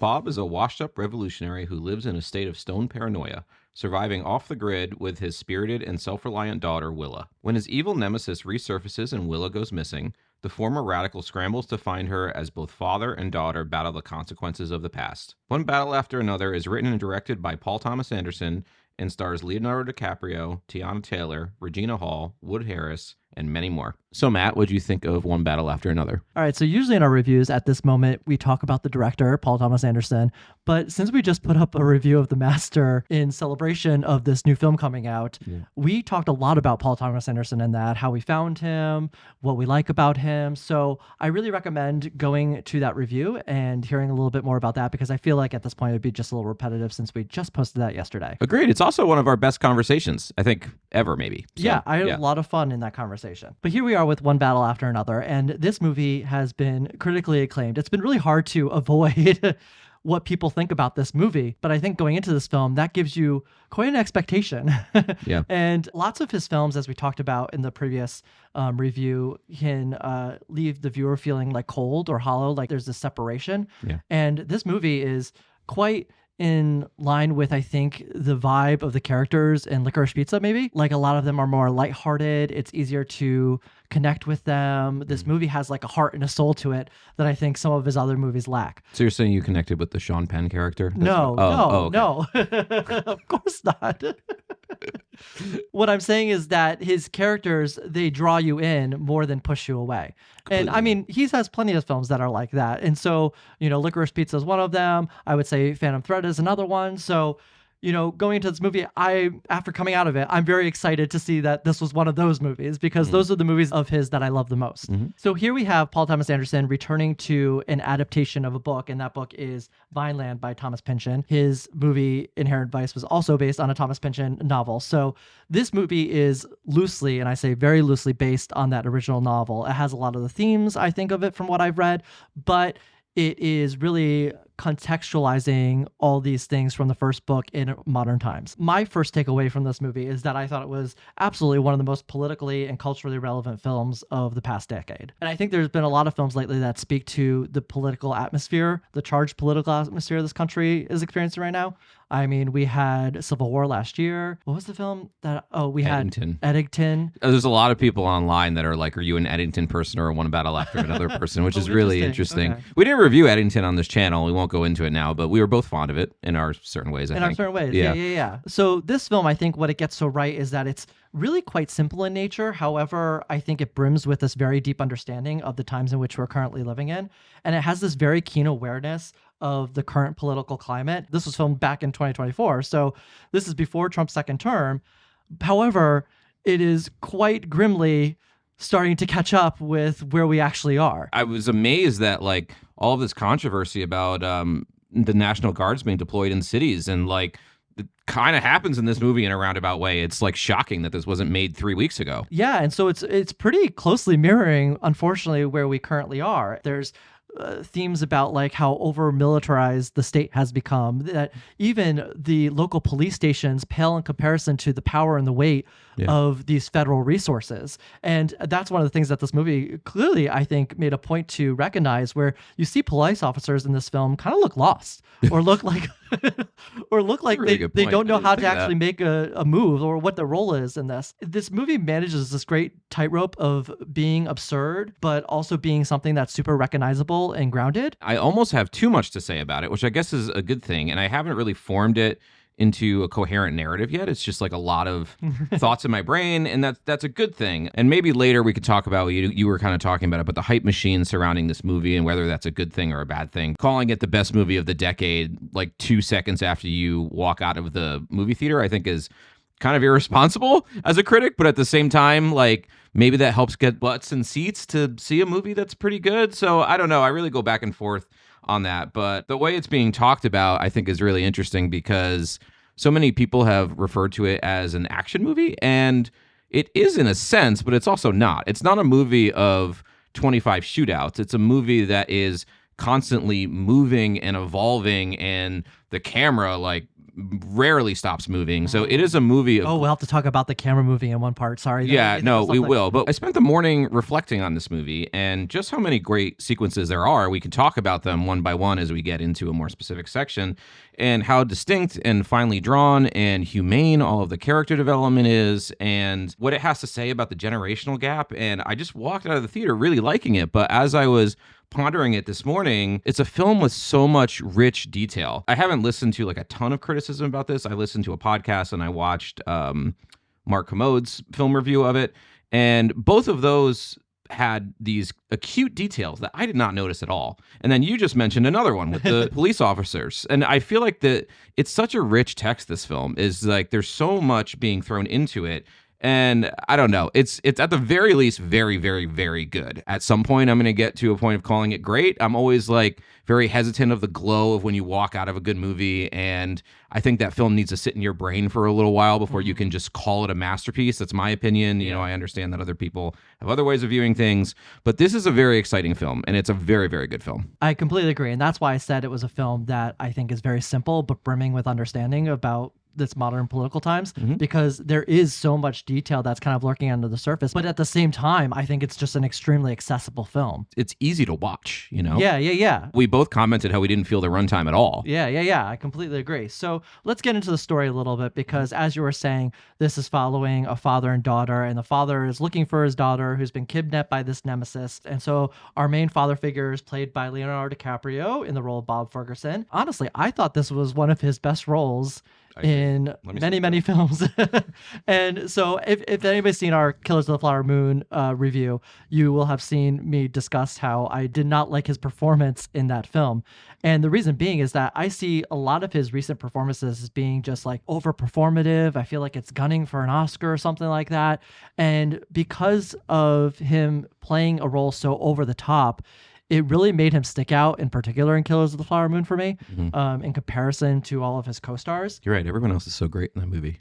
Bob is a washed-up revolutionary who lives in a state of stone paranoia, surviving off the grid with his spirited and self-reliant daughter, Willa. When his evil nemesis resurfaces and Willa goes missing, the former radical scrambles to find her as both father and daughter battle the consequences of the past. One Battle After Another is written and directed by Paul Thomas Anderson and stars Leonardo DiCaprio, Teyana Taylor, Regina Hall, Wood Harris, and many more. So, Matt, what do you think of One Battle After Another? All right, so usually in our reviews at this moment, we talk about the director, Paul Thomas Anderson. But since we just put up a review of The Master in celebration of this new film coming out, we talked a lot about Paul Thomas Anderson and that, how we found him, what we like about him. So I really recommend going to that review and hearing a little bit more about that, because I feel like at this point it would be just a little repetitive since we just posted that yesterday. Agreed. It's also one of our best conversations, I think, ever maybe. So, I had a lot of fun in that conversation. But here we are with One Battle After Another, and this movie has been critically acclaimed. It's been really hard to avoid what people think about this movie, but I think going into this film, that gives you quite an expectation. And lots of his films, as we talked about in the previous review, can leave the viewer feeling like cold or hollow, like there's this separation. And this movie is quite in line with, I think, the vibe of the characters in Licorice Pizza, maybe. Like, a lot of them are more lighthearted. It's easier to connect with them. This movie has like a heart and a soul to it that I think some of his other movies lack. So you're saying you connected with the Sean Penn character? No, of course not. What I'm saying is that his characters, they draw you in more than push you away. And I mean, he has plenty of films that are like that. And so, Licorice Pizza is one of them. I would say Phantom Thread is another one. So, going into this movie, after coming out of it, I'm very excited to see that this was one of those movies, because those are the movies of his that I love the most. So here we have Paul Thomas Anderson returning to an adaptation of a book, and that book is Vineland by Thomas Pynchon. His movie Inherent Vice was also based on a Thomas Pynchon novel. So this movie is loosely, and I say very loosely, based on that original novel. It has a lot of the themes, I think, of it from what I've read, but it is really contextualizing all these things from the first book in modern times. My first takeaway from this movie is that I thought it was absolutely one of the most politically and culturally relevant films of the past decade. And I think there's been a lot of films lately that speak to the political atmosphere, the charged political atmosphere this country is experiencing right now. I mean, we had Civil War last year. What was the film that, had Eddington. There's a lot of people online that are like, are you an Eddington person or One Battle After Another person, which is really interesting. Okay. We didn't review Eddington on this channel. We won't go into it now, but we were both fond of it in our certain ways, I think. In our certain ways, yeah. So this film, I think what it gets so right is that it's really quite simple in nature. However, I think it brims with this very deep understanding of the times in which we're currently living in. And it has this very keen awareness of the current political climate. This was filmed back in 2024, so this is before Trump's second term. However, it is quite grimly starting to catch up with where we actually are. I was amazed that like all of this controversy about the National Guards being deployed in cities, and like it kind of happens in this movie in a roundabout way. It's like shocking that this wasn't made 3 weeks ago. Yeah, and so it's pretty closely mirroring, unfortunately, where we currently are. There's themes about like how over militarized the state has become, that even the local police stations pale in comparison to the power and the weight of these federal resources. And that's one of the things that this movie clearly, I think, made a point to recognize, where you see police officers in this film kind of look lost or look like they don't know how to actually make a move or what the role is in this. This movie manages this great tightrope of being absurd, but also being something that's super recognizable and grounded. I almost have too much to say about it, which I guess is a good thing. And I haven't really formed it into a coherent narrative yet. It's just like a lot of thoughts in my brain, and that's a good thing. And maybe later we could talk about, you were kind of talking about it, but the hype machine surrounding this movie and whether that's a good thing or a bad thing. Calling it the best movie of the decade like 2 seconds after you walk out of the movie theater, I think is kind of irresponsible as a critic, but at the same time, like, maybe that helps get butts and seats to see a movie that's pretty good. So I don't know. I really go back and forth on that. But the way it's being talked about, I think, is really interesting, because so many people have referred to it as an action movie, and it is in a sense, but it's also not. It's not a movie of 25 shootouts. It's a movie that is constantly moving and evolving, and the camera like rarely stops moving. So it is a movie of... Oh, we'll have to talk about the camera moving in one part. Sorry. Yeah, no, we will. But I spent the morning reflecting on this movie and just how many great sequences there are. We can talk about them one by one as we get into a more specific section, and how distinct and finely drawn and humane all of the character development is, and what it has to say about the generational gap. And I just walked out of the theater really liking it. But as I was pondering it this morning, it's a film with so much rich detail. I haven't listened to like a ton of criticism about this. I listened to a podcast and I watched Mark Commode's film review of it, and both of those had these acute details that I did not notice at all. And then you just mentioned another one with the police officers. And I feel like that it's such a rich text, this film is like, there's so much being thrown into it. And I don't know, it's at the very least very, very, very good. At some point, I'm going to get to a point of calling it great. I'm always like very hesitant of the glow of when you walk out of a good movie. And I think that film needs to sit in your brain for a little while before you can just call it a masterpiece. That's my opinion. You know, I understand that other people have other ways of viewing things, but this is a very exciting film, and it's a very, very good film. I completely agree. And that's why I said it was a film that I think is very simple, but brimming with understanding about this modern political times, because there is so much detail that's kind of lurking under the surface. But at the same time, I think it's just an extremely accessible film. It's easy to watch, you know? Yeah. We both commented how we didn't feel the runtime at all. Yeah. I completely agree. So let's get into the story a little bit, because as you were saying, this is following a father and daughter, and the father is looking for his daughter who's been kidnapped by this nemesis. And so our main father figure is played by Leonardo DiCaprio in the role of Bob Ferguson. Honestly, I thought this was one of his best roles in many films. And so if anybody's seen our Killers of the Flower Moon review, you will have seen me discuss how I did not like his performance in that film. And the reason being is that I see a lot of his recent performances as being just like over performative. I feel like it's gunning for an Oscar or something like that. And because of him playing a role so over the top, it really made him stick out, in particular in Killers of the Flower Moon for me, in comparison to all of his co-stars. You're right. Everyone else is so great in that movie.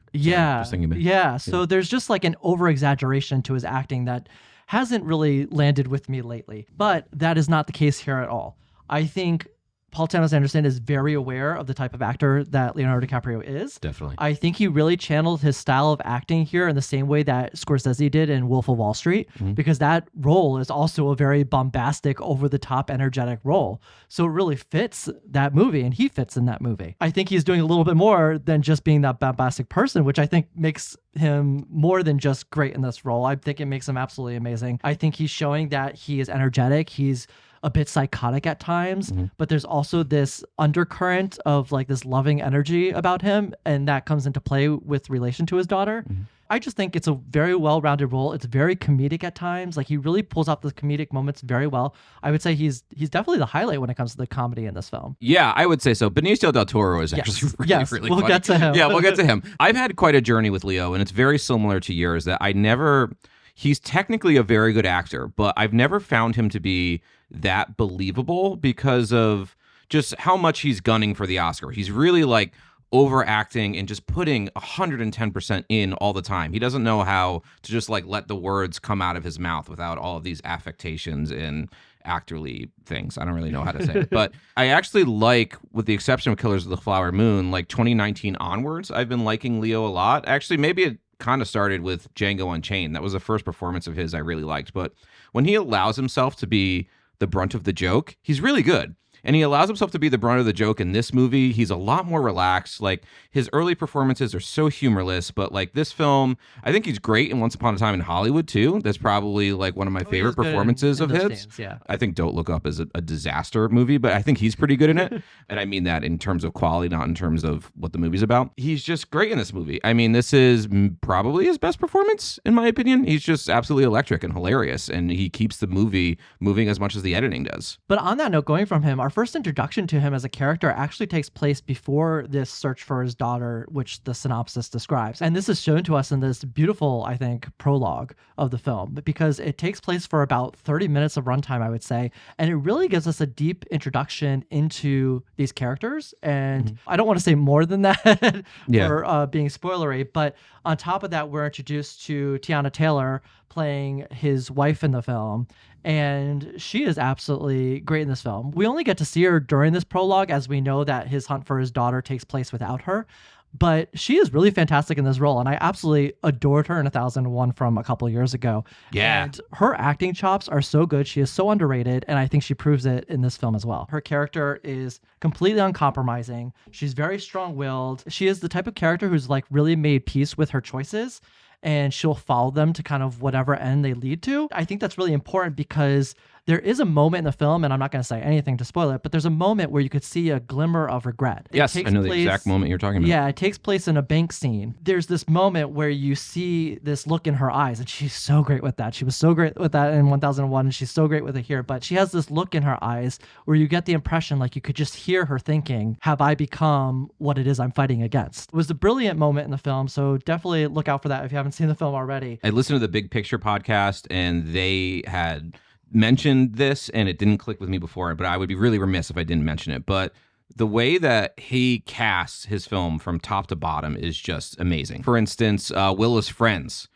So there's just like an over-exaggeration to his acting that hasn't really landed with me lately. But that is not the case here at all. I think Paul Thomas Anderson is very aware of the type of actor that Leonardo DiCaprio is. Definitely. I think he really channeled his style of acting here in the same way that Scorsese did in Wolf of Wall Street, because that role is also a very bombastic, over-the-top, energetic role. So it really fits that movie, and he fits in that movie. I think he's doing a little bit more than just being that bombastic person, which I think makes him more than just great in this role. I think it makes him absolutely amazing. I think he's showing that he is energetic. He's a bit psychotic at times, but there's also this undercurrent of like this loving energy about him, and that comes into play with relation to his daughter. I just think it's a very well-rounded role. It's very comedic at times. Like, he really pulls off the comedic moments very well. I would say he's definitely the highlight when it comes to the comedy in this film. Yeah, I would say so. Benicio del Toro is actually really funny. We'll get to him. Yeah, we'll get to him. I've had quite a journey with Leo, and it's very similar to yours, that he's technically a very good actor, but I've never found him to be that believable because of just how much he's gunning for the Oscar. He's really like overacting and just putting 110% in all the time. He doesn't know how to just like let the words come out of his mouth without all of these affectations and actorly things. I don't really know how to say it, but I actually like, with the exception of Killers of the Flower Moon, like 2019 onwards, I've been liking Leo a lot. Actually, maybe it kind of started with Django Unchained. That was the first performance of his I really liked. But when he allows himself to be the brunt of the joke, he's really good. And he allows himself to be the brunt of the joke in this movie. He's a lot more relaxed. Like, his early performances are so humorless, but like this film, I think he's great in Once Upon a Time in Hollywood too. That's probably like one of my favorite performances of his. Yeah. I think Don't Look Up is a disaster movie, but I think he's pretty good in it. And I mean that in terms of quality, not in terms of what the movie's about. He's just great in this movie. I mean, this is probably his best performance, in my opinion. He's just absolutely electric and hilarious, and he keeps the movie moving as much as the editing does. But on that note, going from him, our first introduction to him as a character actually takes place before this search for his daughter, which the synopsis describes. And this is shown to us in this beautiful, I think, prologue of the film, because it takes place for about 30 minutes of runtime, I would say. And it really gives us a deep introduction into these characters. And I don't want to say more than that for being spoilery, but on top of that, we're introduced to Teyana Taylor, playing his wife in the film. And she is absolutely great in this film. We only get to see her during this prologue, as we know that his hunt for his daughter takes place without her. But she is really fantastic in this role, and I absolutely adored her in 1001 from a couple years ago. Yeah. And her acting chops are so good. She is so underrated, and I think she proves it in this film as well. Her character is completely uncompromising. She's very strong-willed. She is the type of character who's like really made peace with her choices, and she'll follow them to kind of whatever end they lead to. I think that's really important because there is a moment in the film, and I'm not going to say anything to spoil it, but there's a moment where you could see a glimmer of regret. Yes, I know the exact moment you're talking about. Yeah, it takes place in a bank scene. There's this moment where you see this look in her eyes, and she's so great with that. She was so great with that in 1001, and she's so great with it here. But she has this look in her eyes where you get the impression like you could just hear her thinking, have I become what it is I'm fighting against? It was a brilliant moment in the film, so definitely look out for that if you haven't seen the film already. I listened to the Big Picture podcast, and they had mentioned this, and it didn't click with me before, but I would be really remiss if I didn't mention it. But the way that he casts his film from top to bottom is just amazing. For instance, Willa's friends.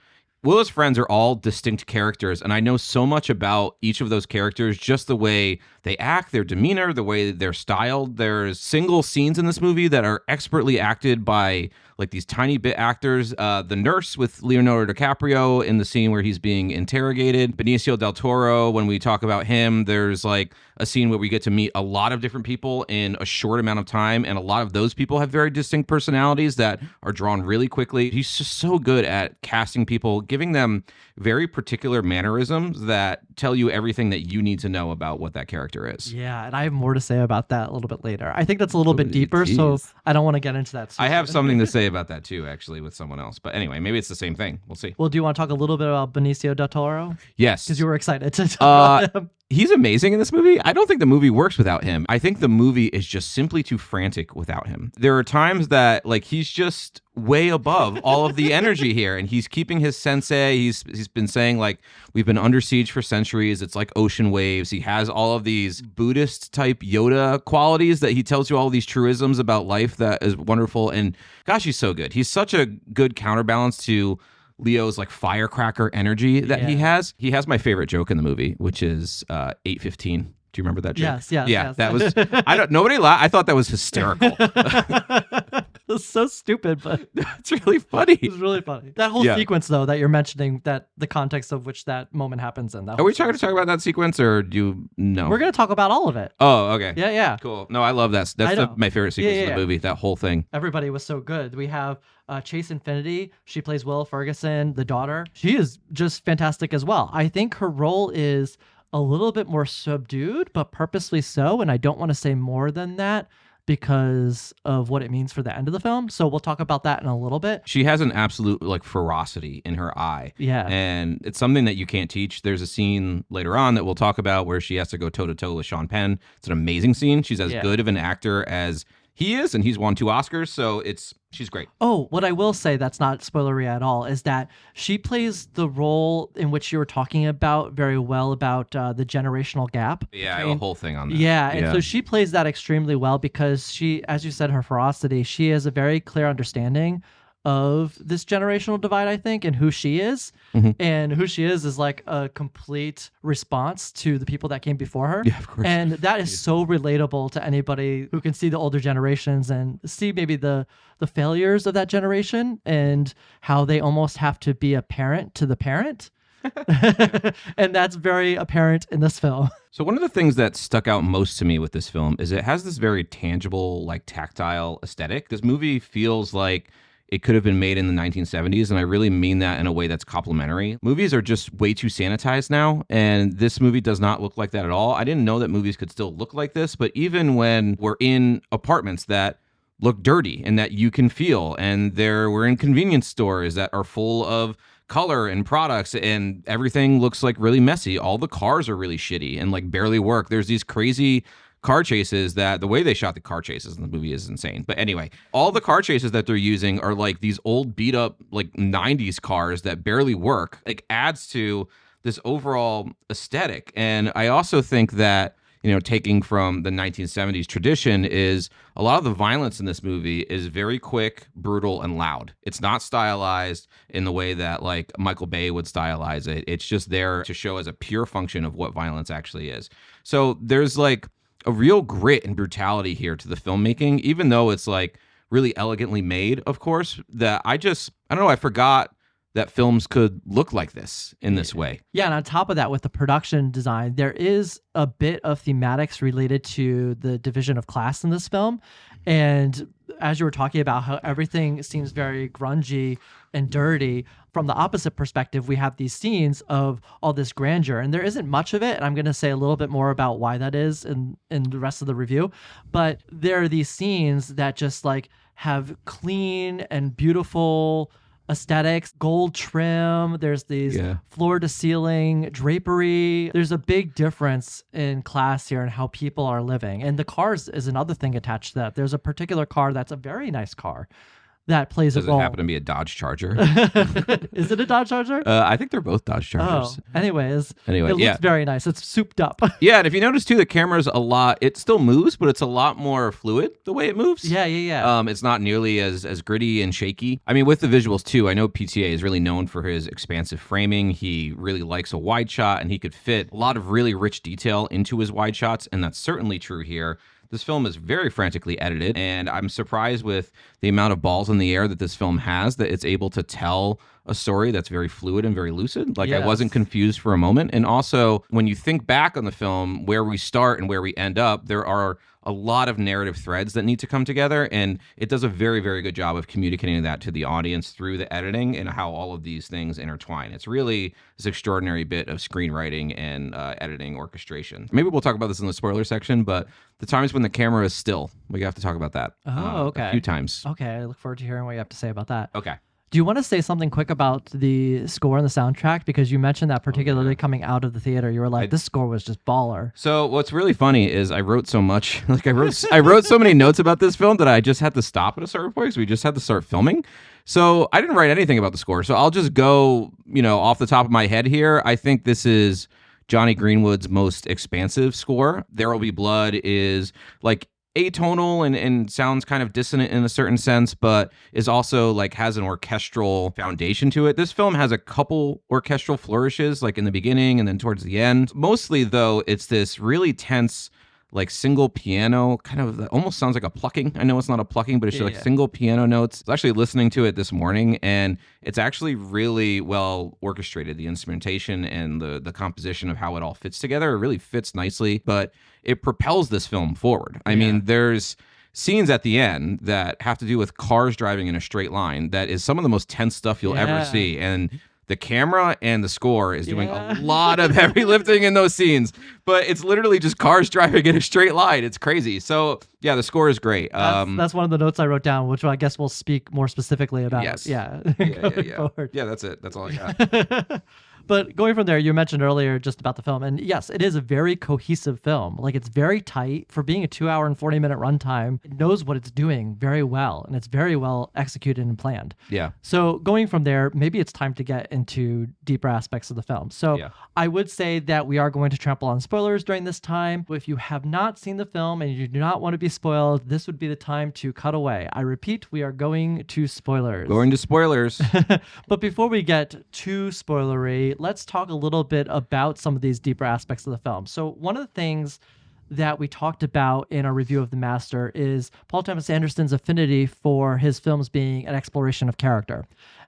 Willa's friends are all distinct characters, and I know so much about each of those characters, just the way they act, their demeanor, the way they're styled. There's single scenes in this movie that are expertly acted by like these tiny bit actors. The nurse with Leonardo DiCaprio in the scene where he's being interrogated. Benicio del Toro, when we talk about him, there's like a scene where we get to meet a lot of different people in a short amount of time, and a lot of those people have very distinct personalities that are drawn really quickly. He's just so good at casting people, giving them very particular mannerisms that tell you everything that you need to know about what that character is. Yeah, and I have more to say about that a little bit later. I think that's a little bit deeper, so I don't want to get into that. I have something to say about that too, actually, with someone else. But anyway, maybe it's the same thing. We'll see. Well, do you want to talk a little bit about Benicio del Toro? Yes. Because you were excited to talk about him. He's amazing in this movie. I don't think the movie works without him. I think the movie is just simply too frantic without him. There are times that like he's just way above all of the energy here, and he's keeping his sensei. He's been saying like we've been under siege for centuries. It's like ocean waves. He has all of these Buddhist type Yoda qualities that he tells you all these truisms about life that is wonderful. And gosh, he's so good. He's such a good counterbalance to Leo's like firecracker energy that he has. He has my favorite joke in the movie, which is 8:15. Do you remember that joke? Yes. That was nobody laughed. I thought that was hysterical. It was so stupid, but it's really funny. It was really funny. That whole sequence, though, that you're mentioning, that the context of which that moment happens in. Are we trying to talk about that sequence, or do you know? We're going to talk about all of it. Oh, okay. Yeah. Cool. No, I love that. That's my favorite sequence in the movie, that whole thing. Everybody was so good. We have Chase Infiniti. She plays Willa Ferguson, the daughter. She is just fantastic as well. I think her role is a little bit more subdued, but purposely so. And I don't want to say more than that because of what it means for the end of the film. So we'll talk about that in a little bit. She has an absolute like ferocity in her eye. Yeah. And it's something that you can't teach. There's a scene later on that we'll talk about where she has to go toe to toe with Sean Penn. It's an amazing scene. She's as good of an actor as he is, and he's won 2 Oscars, so she's great. Oh, what I will say that's not spoilery at all is that she plays the role in which you were talking about very well, about the generational gap. Yeah, a whole thing on that. Yeah, and so she plays that extremely well because she, as you said, her ferocity, she has a very clear understanding of this generational divide, I think, and who she is. Mm-hmm. And who she is like a complete response to the people that came before her. Yeah, of course. And that is so relatable to anybody who can see the older generations and see maybe the failures of that generation and how they almost have to be a parent to the parent. And that's very apparent in this film. So one of the things that stuck out most to me with this film is it has this very tangible, like tactile aesthetic. This movie feels like it could have been made in the 1970s, and I really mean that in a way that's complimentary. Movies are just way too sanitized now, and this movie does not look like that at all. I didn't know that movies could still look like this, but even when we're in apartments that look dirty and that you can feel, and we're in convenience stores that are full of color and products, and everything looks like really messy. All the cars are really shitty and like barely work. There's these crazy car chases that the way they shot the car chases in the movie is insane. But anyway, all the car chases that they're using are like these old beat up like 90s cars that barely work. Like adds to this overall aesthetic. And I also think that taking from the 1970s tradition, is a lot of the violence in this movie is very quick, brutal, and loud. It's not stylized in the way that like Michael Bay would stylize it. It's just there to show as a pure function of what violence actually is. So there's like a real grit and brutality here to the filmmaking, even though it's like really elegantly made, of course, that I don't know, I forgot that films could look like this in this way. Yeah, and on top of that, with the production design, there is a bit of thematics related to the division of class in this film. And as you were talking about how everything seems very grungy and dirty, from the opposite perspective, we have these scenes of all this grandeur, and there isn't much of it. And I'm going to say a little bit more about why that is in the rest of the review. But there are these scenes that just like have clean and beautiful aesthetics, gold trim. There's these floor to ceiling drapery. There's a big difference in class here and how people are living. And the cars is another thing attached to that. There's a particular car that's a very nice car that plays a role. Does it happen to be a Dodge Charger? Is it a Dodge Charger? I think they're both Dodge Chargers. Oh, anyways, it looks very nice. It's souped up. Yeah, and if you notice too, the camera's it still moves, but it's a lot more fluid the way it moves. Yeah. It's not nearly as gritty and shaky. I mean, with the visuals too, I know PTA is really known for his expansive framing. He really likes a wide shot, and he could fit a lot of really rich detail into his wide shots, and that's certainly true here. This film is very frantically edited, and I'm surprised with the amount of balls in the air that this film has, that it's able to tell a story that's very fluid and very lucid. Like, I wasn't confused for a moment. And also, when you think back on the film, where we start and where we end up, there are a lot of narrative threads that need to come together, and it does a very, very good job of communicating that to the audience through the editing and how all of these things intertwine. It's really this extraordinary bit of screenwriting and editing orchestration. Maybe we'll talk about this in the spoiler section, but the times when the camera is still, we have to talk about that. Okay. A few times. Okay, I look forward to hearing what you have to say about that. Okay. Do you want to say something quick about the score and the soundtrack? Because you mentioned that particularly coming out of the theater, you were like, this score was just baller. So what's really funny is I wrote so much, I wrote so many notes about this film that I just had to stop at a certain point because we just had to start filming. So I didn't write anything about the score. So I'll just go, off the top of my head here. I think this is Johnny Greenwood's most expansive score. There Will Be Blood is like atonal and sounds kind of dissonant in a certain sense, but is also like has an orchestral foundation to it. This film has a couple orchestral flourishes like in the beginning and then towards the end. Mostly though, it's this really tense like single piano, kind of almost sounds like a plucking. I know it's not a plucking, but it's just like single piano notes. I was actually listening to it this morning, and it's actually really well orchestrated. The instrumentation and the composition of how it all fits together, it really fits nicely, but it propels this film forward. I mean, there's scenes at the end that have to do with cars driving in a straight line. That is some of the most tense stuff you'll ever see. And the camera and the score is doing a lot of heavy lifting in those scenes, but it's literally just cars driving in a straight line. It's crazy. So yeah, the score is great. That's one of the notes I wrote down, which I guess we'll speak more specifically about. Yes. Yeah. Yeah, that's it. That's all I got. But going from there, you mentioned earlier just about the film, and yes, it is a very cohesive film. Like, it's very tight for being a 2 hour and 40-minute runtime. It knows what it's doing very well, and it's very well executed and planned. Yeah. So going from there, maybe it's time to get into deeper aspects of the film. So I would say that we are going to trample on spoilers during this time. If you have not seen the film and you do not want to be spoiled, this would be the time to cut away. I repeat, we are going to spoilers. Going to spoilers. But before we get too spoilery, let's talk a little bit about some of these deeper aspects of the film. So one of the things that we talked about in our review of The Master is Paul Thomas Anderson's affinity for his films being an exploration of character.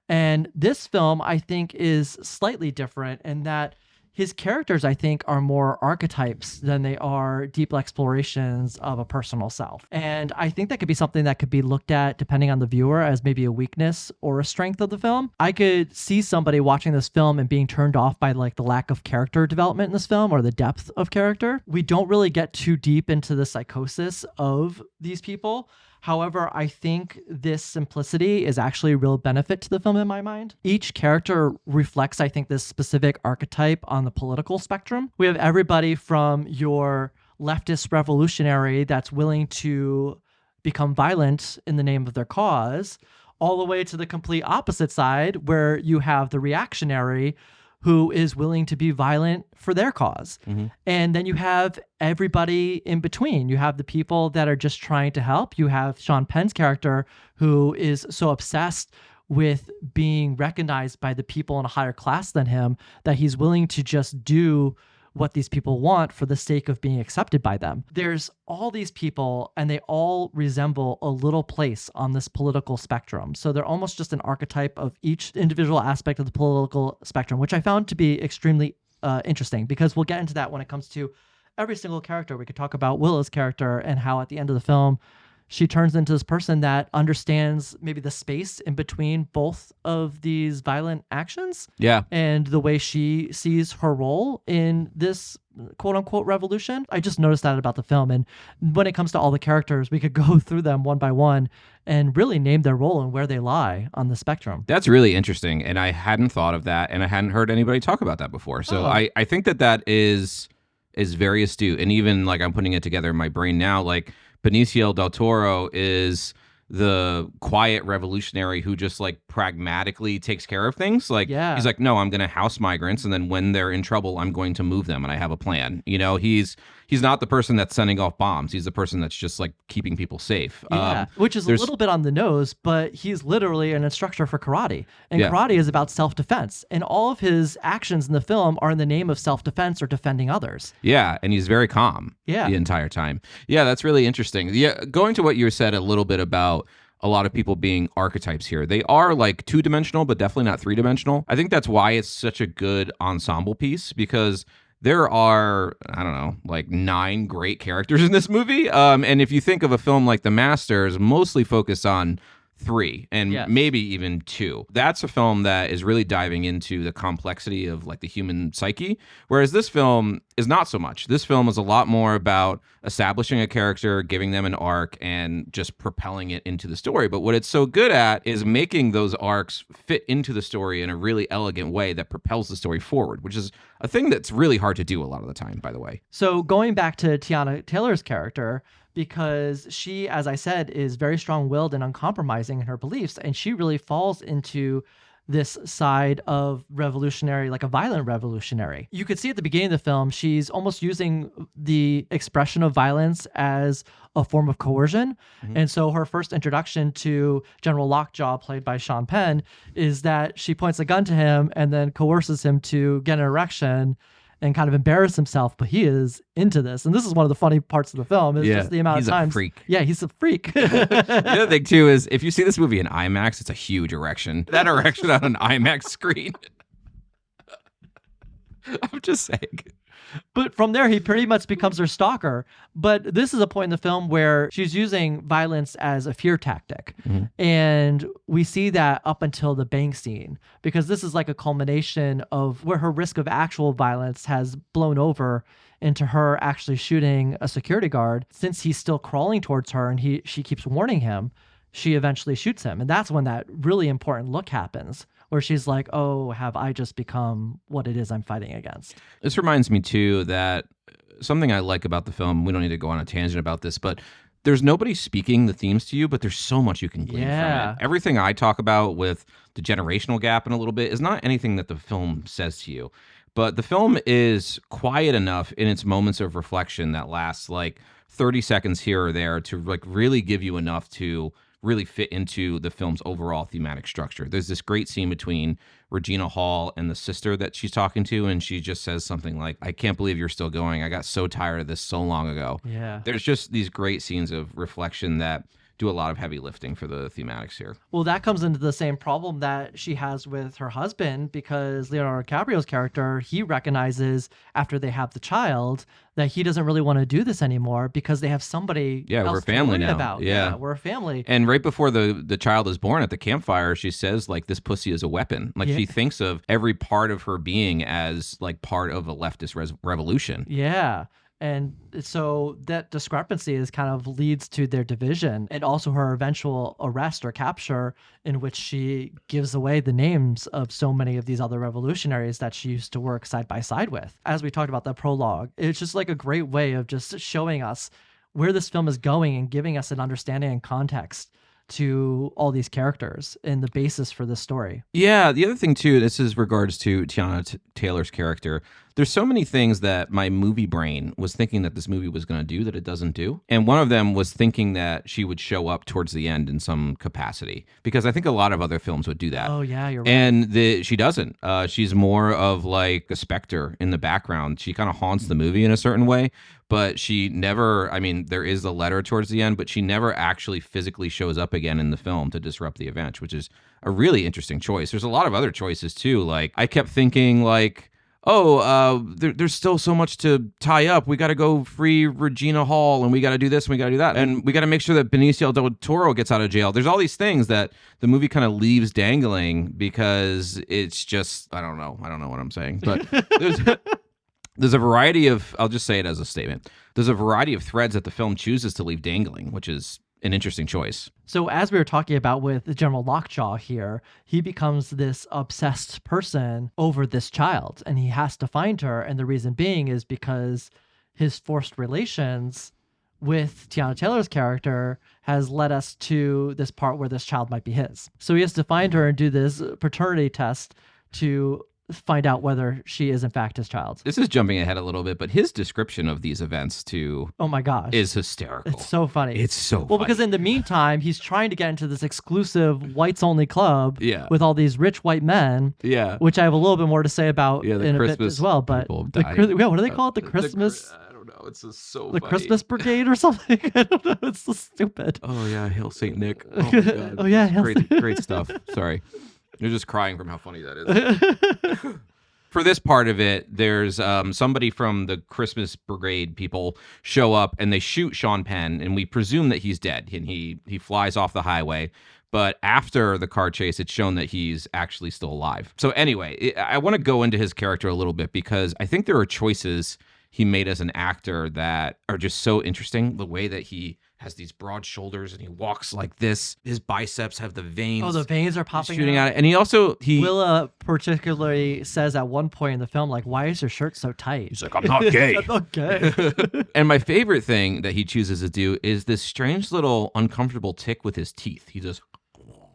And this film, I think, is slightly different in that his characters, I think, are more archetypes than they are deep explorations of a personal self. And I think that could be something that could be looked at, depending on the viewer, as maybe a weakness or a strength of the film. I could see somebody watching this film and being turned off by like the lack of character development in this film or the depth of character. We don't really get too deep into the psychosis of these people. However, I think this simplicity is actually a real benefit to the film in my mind. Each character reflects, I think, this specific archetype on the political spectrum. We have everybody from your leftist revolutionary that's willing to become violent in the name of their cause, all the way to the complete opposite side, where you have the reactionary who is willing to be violent for their cause. And then you have everybody in between. You have the people that are just trying to help. You have Sean Penn's character, who is so obsessed with being recognized by the people in a higher class than him that he's willing to just do what these people want for the sake of being accepted by them. There's all these people, and they all resemble a little place on this political spectrum. So they're almost just an archetype of each individual aspect of the political spectrum, which I found to be extremely interesting, because we'll get into that when it comes to every single character. We could talk about Willa's character and how at the end of the film, she turns into this person that understands maybe the space in between both of these violent actions. Yeah. And the way she sees her role in this quote unquote revolution. I just noticed that about the film. And when it comes to all the characters, we could go through them one by one and really name their role and where they lie on the spectrum. That's really interesting. And I hadn't thought of that, and I hadn't heard anybody talk about that before. So I think that is very astute. And even like I'm putting it together in my brain now, like Benicio del Toro is the quiet revolutionary who just like pragmatically takes care of things. Like he's like, no, I'm going to house migrants, and then when they're in trouble, I'm going to move them, and I have a plan. You know, he's not the person that's sending off bombs. He's the person that's just like keeping people safe. Yeah, which is a little bit on the nose, but he's literally an instructor for karate, and karate is about self-defense, and all of his actions in the film are in the name of self-defense or defending others. Yeah, and he's very calm the entire time. Yeah, that's really interesting. Yeah, going to what you said a little bit about a lot of people being archetypes here. They are like two-dimensional, but definitely not three-dimensional. I think that's why it's such a good ensemble piece, because there are, I don't know, like 9 great characters in this movie. And if you think of a film like The Masters, mostly focused on 3 and maybe even 2. That's a film that is really diving into the complexity of like the human psyche, whereas this film is not so much. This film is a lot more about establishing a character, giving them an arc, and just propelling it into the story. But what it's so good at is making those arcs fit into the story in a really elegant way that propels the story forward, which is a thing that's really hard to do a lot of the time, by the way. So going back to Teyana Taylor's character, because she, as I said, is very strong-willed and uncompromising in her beliefs, and she really falls into this side of revolutionary, like a violent revolutionary. You could see at the beginning of the film, she's almost using the expression of violence as a form of coercion. And so her first introduction to General Lockjaw, played by Sean Penn, is that she points a gun to him and then coerces him to get an erection and kind of embarrass himself, but he is into this. And this is one of the funny parts of the film, is just the amount of times. He's a freak. Yeah, he's a freak. The other thing, too, is if you see this movie in IMAX, it's a huge erection. That erection on an IMAX screen. I'm just saying. But from there, he pretty much becomes her stalker. But this is a point in the film where she's using violence as a fear tactic. And we see that up until the bank scene, because this is like a culmination of where her risk of actual violence has blown over into her actually shooting a security guard. Since he's still crawling towards her and she keeps warning him, she eventually shoots him. And that's when that really important look happens, where she's like, oh, have I just become what it is I'm fighting against? This reminds me, too, that something I like about the film, we don't need to go on a tangent about this, but there's nobody speaking the themes to you, but there's so much you can glean from it. Everything I talk about with the generational gap in a little bit is not anything that the film says to you. But the film is quiet enough in its moments of reflection that lasts like 30 seconds here or there to like really give you enough to really fit into the film's overall thematic structure. There's this great scene between Regina Hall and the sister that she's talking to, and she just says something like, I can't believe you're still going. I got so tired of this so long ago. Yeah. There's just these great scenes of reflection that do a lot of heavy lifting for the thematics here. Well, that comes into the same problem that she has with her husband, because Leonardo DiCaprio's character, he recognizes after they have the child that he doesn't really want to do this anymore because they have somebody else we're a family to worry now. about. Yeah, we're a family. And right before the child is born at the campfire, she says, like, this pussy is a weapon. Like, she thinks of every part of her being as, like, part of a leftist revolution. Yeah. And so that discrepancy is kind of leads to their division, and also her eventual arrest or capture, in which she gives away the names of so many of these other revolutionaries that she used to work side by side with. As we talked about the prologue, it's just like a great way of just showing us where this film is going and giving us an understanding and context to all these characters and the basis for this story. Yeah, the other thing too, this is regards to Teyana Taylor's character. There's so many things that my movie brain was thinking that this movie was going to do that it doesn't do. And one of them was thinking that she would show up towards the end in some capacity, because I think a lot of other films would do that. Oh yeah, you're right. And she doesn't. She's more of like a specter in the background. She kind of haunts the movie in a certain way, but she never, I mean, there is a letter towards the end, but she never actually physically shows up again in the film to disrupt the event, which is a really interesting choice. There's a lot of other choices too. Like, I kept thinking like, there's still so much to tie up. We got to go free Regina Hall, and we got to do this, and we got to do that, and we got to make sure that Benicio del Toro gets out of jail. There's all these things that the movie kind of leaves dangling because it's just, I don't know what I'm saying, but there's a variety of, I'll just say it as a statement. There's a variety of threads that the film chooses to leave dangling, which is an interesting choice. So as we were talking about with General Lockjaw here, he becomes this obsessed person over this child, and he has to find her. And the reason being is because his forced relations with Teyana Taylor's character has led us to this part where this child might be his. So he has to find her and do this paternity test to find out whether she is in fact his child. This is jumping ahead a little bit, but his description of these events too, oh my gosh, is hysterical. It's so funny. It's so well funny. Because in the meantime, he's trying to get into this exclusive whites only club with all these rich white men. Yeah, which I have a little bit more to say about in a bit as well. But what do they call it? The Christmas. I don't know. It's just so the funny. Christmas Brigade or something. I don't know. It's so stupid. Oh yeah, Hail Saint Nick. Oh my God. Oh yeah, great stuff. Sorry, you're just crying from how funny that is. For this part of it, there's somebody from the Christmas Brigade people show up and they shoot Sean Penn, and we presume that he's dead, and he flies off the highway. But after the car chase, it's shown that he's actually still alive. So anyway, I want to go into his character a little bit because I think there are choices he made as an actor that are just so interesting. The way that he has these broad shoulders and he walks like this. His biceps have the veins. Oh, the veins are popping shooting out. And he also Willa particularly says at one point in the film, like, why is your shirt so tight? He's like, I'm not gay. I'm not gay. And my favorite thing that he chooses to do is this strange little uncomfortable tick with his teeth. He just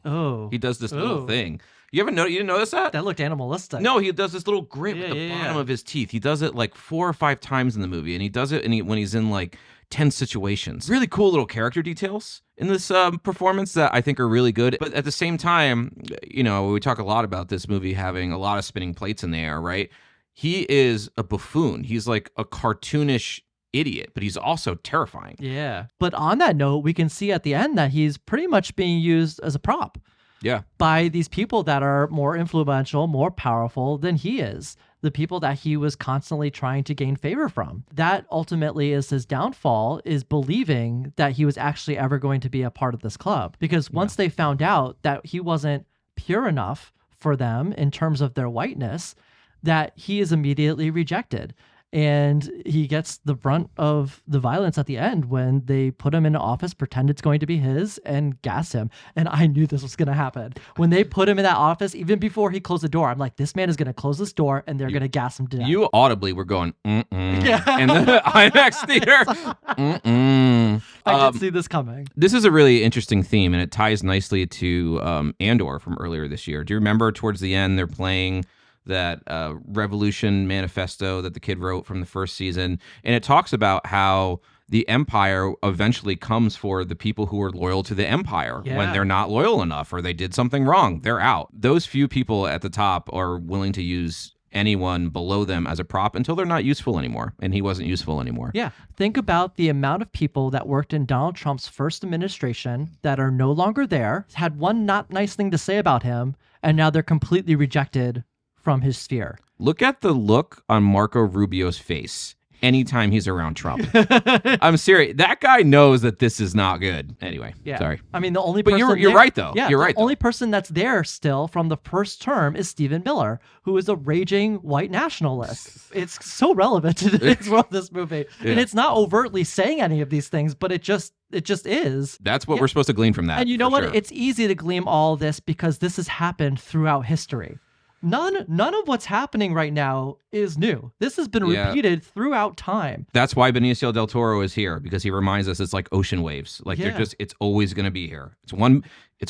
he does this little thing. You didn't notice that? That looked animalistic. No, he does this little grit with the bottom of his teeth. He does it like 4 or 5 times in the movie, and he does it when he's in like tense situations. Really cool little character details in this performance that I think are really good. But at the same time, we talk a lot about this movie having a lot of spinning plates in the air, right? He is a buffoon. He's like a cartoonish idiot, but he's also terrifying. Yeah. But on that note, we can see at the end that he's pretty much being used as a prop. Yeah. By these people that are more influential, more powerful than he is. The people that he was constantly trying to gain favor from. That ultimately is his downfall, is believing that he was actually ever going to be a part of this club. Because once they found out that he wasn't pure enough for them in terms of their whiteness, that he is immediately rejected. And he gets the brunt of the violence at the end when they put him in an office, pretend it's going to be his, and gas him. And I knew this was going to happen. When they put him in that office, even before he closed the door, I'm like, this man is going to close this door and they're going to gas him to death. You audibly were going, Yeah. In the IMAX theater. I did see this coming. This is a really interesting theme, and it ties nicely to Andor from earlier this year. Do you remember towards the end they're playing that Revolution manifesto that the kid wrote from the first season, and it talks about how the Empire eventually comes for the people who are loyal to the Empire. When they're not loyal enough or they did something wrong, they're out. Those few people at the top are willing to use anyone below them as a prop until they're not useful anymore, and he wasn't useful anymore. Yeah. Think about the amount of people that worked in Donald Trump's first administration that are no longer there, had one not nice thing to say about him, and now they're completely rejected from his sphere. Look at the look on Marco Rubio's face anytime he's around Trump. I'm serious. That guy knows that this is not good. Anyway, sorry. I mean, the only person... But you're right, though. Yeah, you're right. The only person that's there still from the first term is Stephen Miller, who is a raging white nationalist. It's so relevant to this movie. Yeah. And it's not overtly saying any of these things, but it just is. That's what we're supposed to glean from that. And you know what? Sure. It's easy to glean all this because this has happened throughout history. None of what's happening right now is new. This has been Yeah. repeated throughout time. That's why Benicio del Toro is here, because he reminds us it's like ocean waves. Like Yeah. it's always going to be here. It's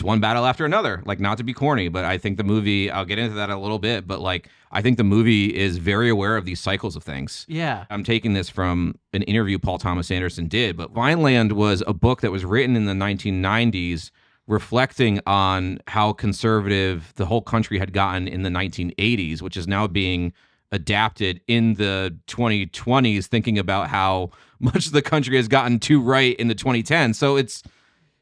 one battle after another. Like, not to be corny, but I think the movie, I'll get into that a little bit, but like I think the movie is very aware of these cycles of things. Yeah. I'm taking this from an interview Paul Thomas Anderson did, but Vineland was a book that was written in the 1990s reflecting on how conservative the whole country had gotten in the 1980s, which is now being adapted in the 2020s, thinking about how much the country has gotten too right in the 2010s. So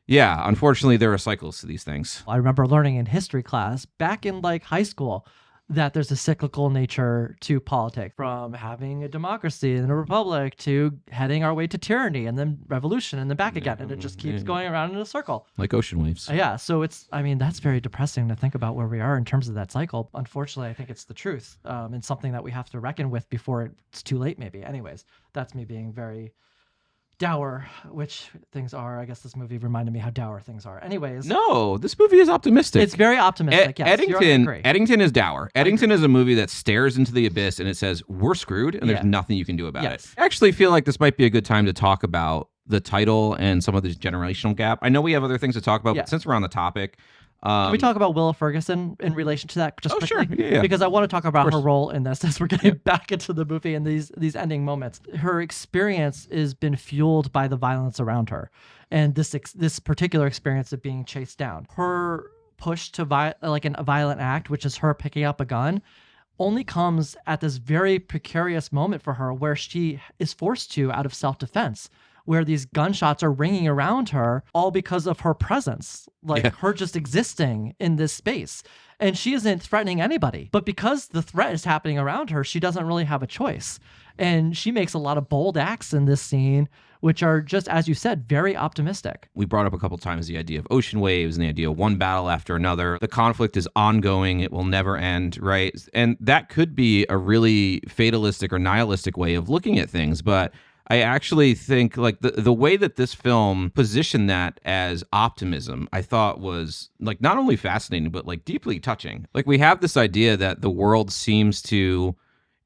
yeah, unfortunately, there are cycles to these things. I remember learning in history class back in like high school that there's a cyclical nature to politics, from having a democracy and a republic to heading our way to tyranny and then revolution and then back again. And it just keeps going around in a circle. Like ocean waves. Yeah. So that's very depressing to think about where we are in terms of that cycle. Unfortunately, I think it's the truth and something that we have to reckon with before it's too late, maybe. Anyways, that's me being very dour, which things are. I guess this movie reminded me how dour things are. Anyways. No, this movie is optimistic. It's very optimistic, yes. Eddington is dour. Eddington is a movie that stares into the abyss and it says, we're screwed, and there's nothing you can do about it. I actually feel like this might be a good time to talk about the title and some of the generational gap. I know we have other things to talk about, but since we're on the topic... Can we talk about Willa Ferguson in relation to that just quickly? Sure. Yeah. Because I want to talk about her role in this as we're getting back into the movie and these ending moments. Her experience has been fueled by the violence around her, and this particular experience of being chased down. Her push to a violent act, which is her picking up a gun, only comes at this very precarious moment for her where she is forced to out of self-defense, where these gunshots are ringing around her, all because of her presence, her just existing in this space. And she isn't threatening anybody. But because the threat is happening around her, she doesn't really have a choice. And she makes a lot of bold acts in this scene, which are just, as you said, very optimistic. We brought up a couple times the idea of ocean waves and the idea of one battle after another. The conflict is ongoing. It will never end, right? And that could be a really fatalistic or nihilistic way of looking at things. But I actually think like the way that this film positioned that as optimism, I thought was like not only fascinating, but like deeply touching. Like, we have this idea that the world seems to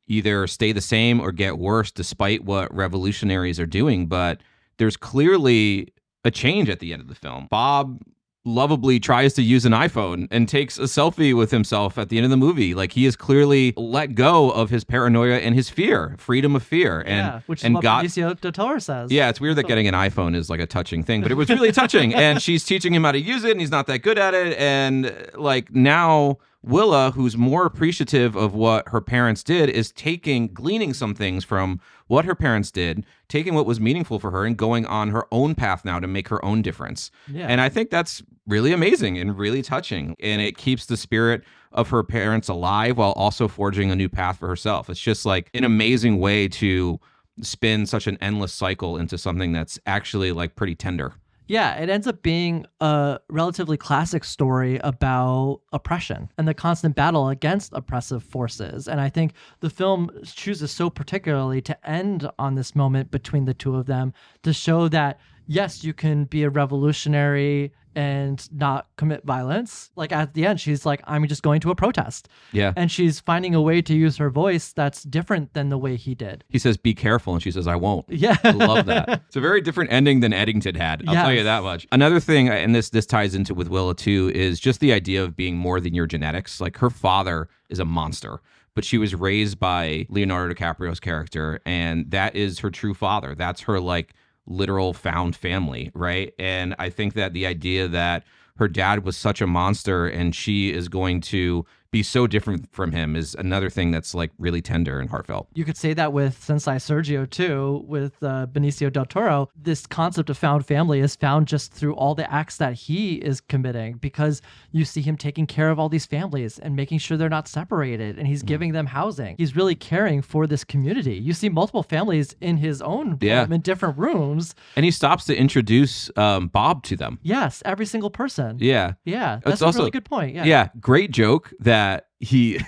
either stay the same or get worse despite what revolutionaries are doing. But there's clearly a change at the end of the film. Bob lovably tries to use an iPhone and takes a selfie with himself at the end of the movie. Like, he has clearly let go of his paranoia and his fear, freedom of fear. Which is what Benicio del Toro says. Yeah, it's weird that getting an iPhone is like a touching thing, but it was really touching. And she's teaching him how to use it, and he's not that good at it. And like, now Willa, who's more appreciative of what her parents did, is gleaning some things from what her parents did, taking what was meaningful for her and going on her own path now to make her own difference. Yeah. And I think that's really amazing and really touching. And it keeps the spirit of her parents alive while also forging a new path for herself. It's just like an amazing way to spin such an endless cycle into something that's actually like pretty tender. Yeah, it ends up being a relatively classic story about oppression and the constant battle against oppressive forces. And I think the film chooses so particularly to end on this moment between the two of them to show that, yes, you can be a revolutionary and not commit violence. Like, at the end, she's like, I'm just going to a protest. Yeah. And she's finding a way to use her voice that's different than the way he did. He says, be careful. And she says, I won't. Yeah. I love that. It's a very different ending than Eddington had. I'll tell you that much. Another thing, and this ties into with Willa too, is just the idea of being more than your genetics. Like, her father is a monster, but she was raised by Leonardo DiCaprio's character, and that is her true father. That's her like literal found family, right? And I think that the idea that her dad was such a monster and she is going to be so different from him is another thing that's like really tender and heartfelt. You could say that with Sensei Sergio too, with Benicio del Toro. This concept of found family is found just through all the acts that he is committing, because you see him taking care of all these families and making sure they're not separated, and he's giving them housing. He's really caring for this community. You see multiple families in his own home in different rooms. And he stops to introduce Bob to them. Yes, every single person. Yeah. Yeah, that's also a really good point. Yeah, great joke that he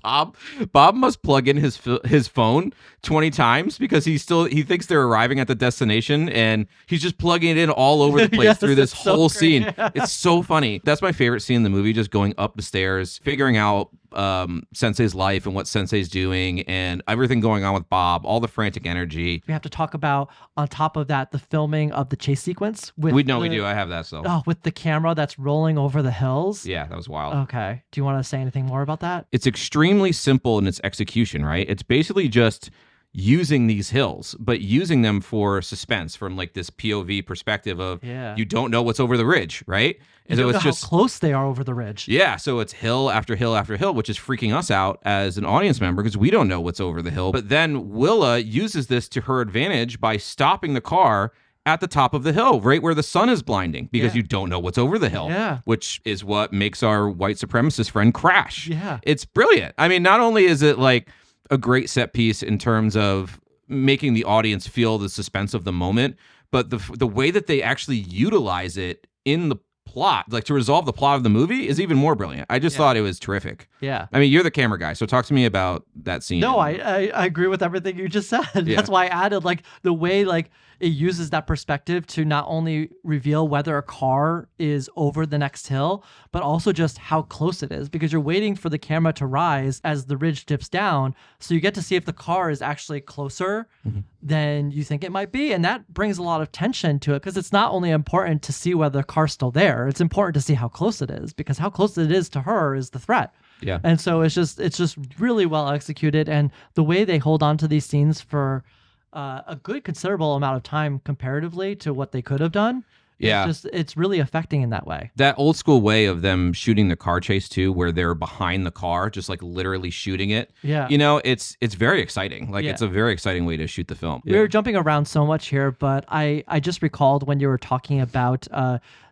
Bob must plug in his phone 20 times because he thinks they're arriving at the destination, and he's just plugging it in all over the place Yes, through this it's so whole great. scene. It's so funny. That's my favorite scene in the movie, just going up the stairs, figuring out Sensei's life and what Sensei's doing, and everything going on with Bob, all the frantic energy. We have to talk about, on top of that, the filming of the chase sequence. We do. I have that still. Oh, with the camera that's rolling over the hills. Yeah, that was wild. Okay. Do you want to say anything more about that? It's extremely simple in its execution, right? It's basically just using these hills, but using them for suspense from like this POV perspective of you don't know what's over the ridge, right? And you so don't it's know just how close they are over the ridge. Yeah, so it's hill after hill after hill, which is freaking us out as an audience member because we don't know what's over the hill. But then Willa uses this to her advantage by stopping the car at the top of the hill, right where the sun is blinding, because you don't know what's over the hill, which is what makes our white supremacist friend crash. Yeah. It's brilliant. I mean, not only is it like a great set piece in terms of making the audience feel the suspense of the moment, but the way that they actually utilize it in the plot, like to resolve the plot of the movie, is even more brilliant. I just thought it was terrific. Yeah. I mean, you're the camera guy, so talk to me about that scene. No, I agree with everything you just said. Yeah. That's why I added like the way like it uses that perspective to not only reveal whether a car is over the next hill, but also just how close it is, because you're waiting for the camera to rise as the ridge dips down. So you get to see if the car is actually closer than you think it might be. And that brings a lot of tension to it, because it's not only important to see whether the car's still there, it's important to see how close it is, because how close it is to her is the threat. Yeah. And so it's just really well executed. And the way they hold on to these scenes for a good considerable amount of time comparatively to what they could have done. Yeah. It's really affecting in that way. That old school way of them shooting the car chase too, where they're behind the car, just like literally shooting it. Yeah. You know, it's very exciting. Like it's a very exciting way to shoot the film. We were jumping around so much here, but I just recalled when you were talking about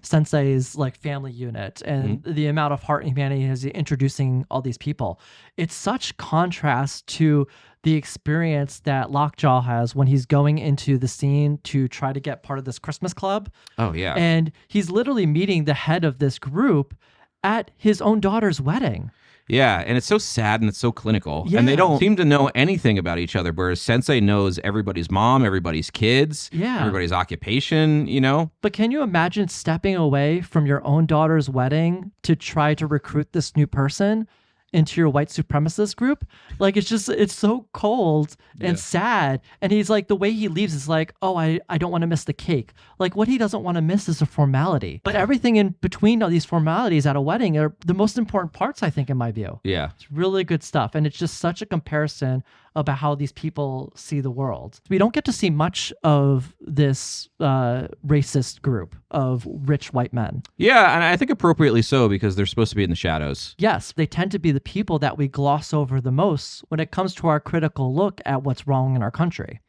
Sensei's like family unit and the amount of heart and humanity as introducing all these people. It's such contrast to the experience that Lockjaw has when he's going into the scene to try to get part of this Christmas club. Oh, yeah. And he's literally meeting the head of this group at his own daughter's wedding. Yeah, and it's so sad and it's so clinical. Yeah. And they don't seem to know anything about each other, whereas Sensei knows everybody's mom, everybody's kids, everybody's occupation, you know? But can you imagine stepping away from your own daughter's wedding to try to recruit this new person into your white supremacist group? Like, it's so cold and sad. And he's like, the way he leaves is like, oh, I don't want to miss the cake. Like, what he doesn't want to miss is a formality. But everything in between all these formalities at a wedding are the most important parts, I think, in my view. Yeah. It's really good stuff. And it's just such a comparison about how these people see the world. We don't get to see much of this racist group of rich white men. Yeah, and I think appropriately so, because they're supposed to be in the shadows. Yes, they tend to be the people that we gloss over the most when it comes to our critical look at what's wrong in our country.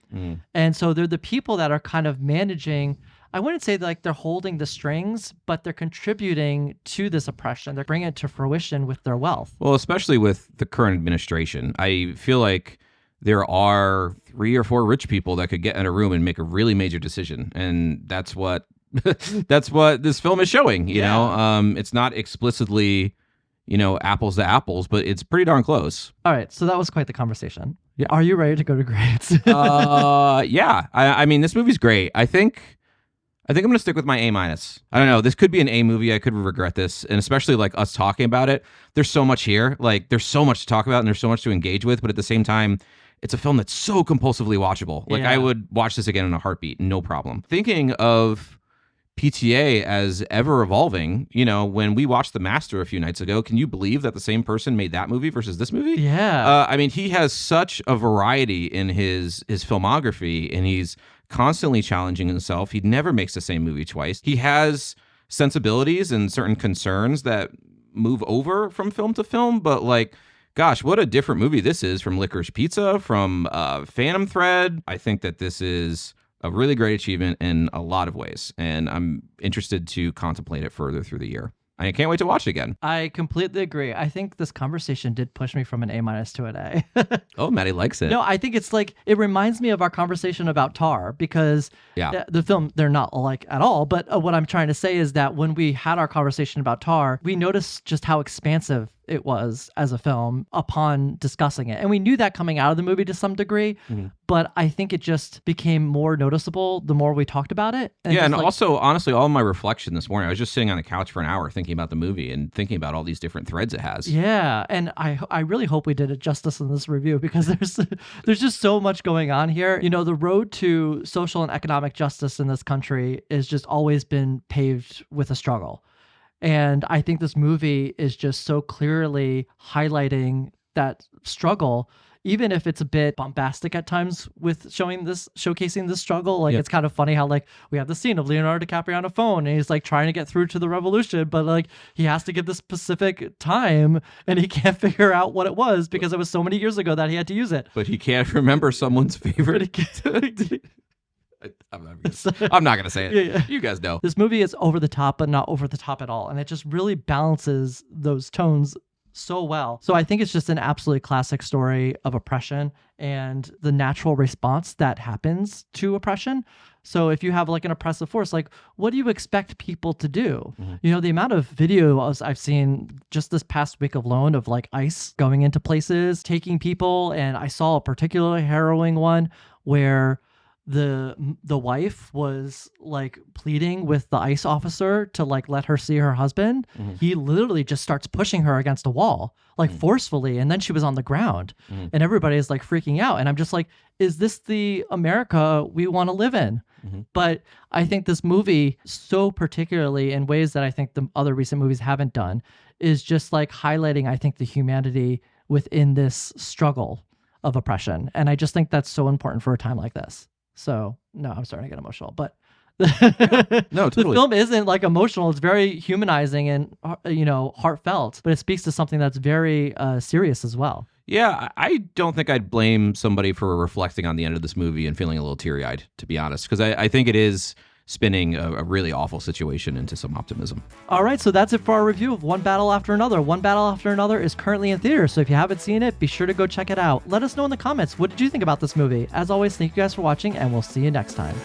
And so they're the people that are kind of managing, I wouldn't say like they're holding the strings, but they're contributing to this oppression. They're bringing it to fruition with their wealth. Well, especially with the current administration. I feel like there are 3 or 4 rich people that could get in a room and make a really major decision. And that's what that's what this film is showing, you know? It's not explicitly, you know, apples to apples, but it's pretty darn close. All right, so that was quite the conversation. Yeah. Are you ready to go to grades? Yeah. I mean, this movie's great. I think I'm going to stick with my A-. I don't know. This could be an A movie. I could regret this. And especially like us talking about it. There's so much here. Like there's so much to talk about and there's so much to engage with. But at the same time, it's a film that's so compulsively watchable. Like I would watch this again in a heartbeat. No problem. Thinking of PTA as ever evolving, you know, when we watched The Master a few nights ago, can you believe that the same person made that movie versus this movie? Yeah. I mean, he has such a variety in his filmography, and he's constantly challenging himself. He never makes the same movie twice. He has sensibilities and certain concerns that move over from film to film, but like, gosh, what a different movie this is from Licorice Pizza, from Phantom Thread. I think that this is a really great achievement in a lot of ways, and I'm interested to contemplate it further through the year. I can't wait to watch it again. I completely agree. I think this conversation did push me from an A- to an A. Oh, Maddie likes it. No, I think it's like, it reminds me of our conversation about Tar, because the film, they're not alike at all. But what I'm trying to say is that when we had our conversation about Tar, we noticed just how expansive it was as a film upon discussing it. And we knew that coming out of the movie to some degree, but I think it just became more noticeable the more we talked about it. And also, honestly, all my reflection this morning, I was just sitting on the couch for an hour thinking about the movie and thinking about all these different threads it has. Yeah, and I really hope we did it justice in this review, because there's just so much going on here. You know, the road to social and economic justice in this country has just always been paved with a struggle. And I think this movie is just so clearly highlighting that struggle, even if it's a bit bombastic at times with showcasing this struggle. Like, it's kind of funny how, like, we have the scene of Leonardo DiCaprio on a phone and he's like trying to get through to the revolution, but like he has to give this specific time and he can't figure out what it was because it was so many years ago that he had to use it. But he can't remember someone's favorite. I'm not going to say it. Yeah. You guys know. This movie is over the top, but not over the top at all. And it just really balances those tones so well. So I think it's just an absolutely classic story of oppression and the natural response that happens to oppression. So if you have like an oppressive force, like, what do you expect people to do? You know, the amount of videos I've seen just this past week alone of like ICE going into places, taking people. And I saw a particularly harrowing one where the wife was like pleading with the ICE officer to like let her see her husband. He literally just starts pushing her against a wall, like forcefully, and then she was on the ground and everybody is like freaking out. And I'm just like, is this the America we want to live in? But I think this movie, so particularly in ways that I think the other recent movies haven't done, is just like highlighting, I think, the humanity within this struggle of oppression. And I just think that's so important for a time like this. So, no, I'm starting to get emotional, but No, totally. The film isn't like emotional. It's very humanizing and, you know, heartfelt, but it speaks to something that's very serious as well. Yeah, I don't think I'd blame somebody for reflecting on the end of this movie and feeling a little teary-eyed, to be honest, because I think it is spinning a really awful situation into some optimism. All right, so that's it for our review of One Battle After Another. One Battle After Another is currently in theaters, so if you haven't seen it, be sure to go check it out. Let us know in the comments, what did you think about this movie? As always, thank you guys for watching, and we'll see you next time.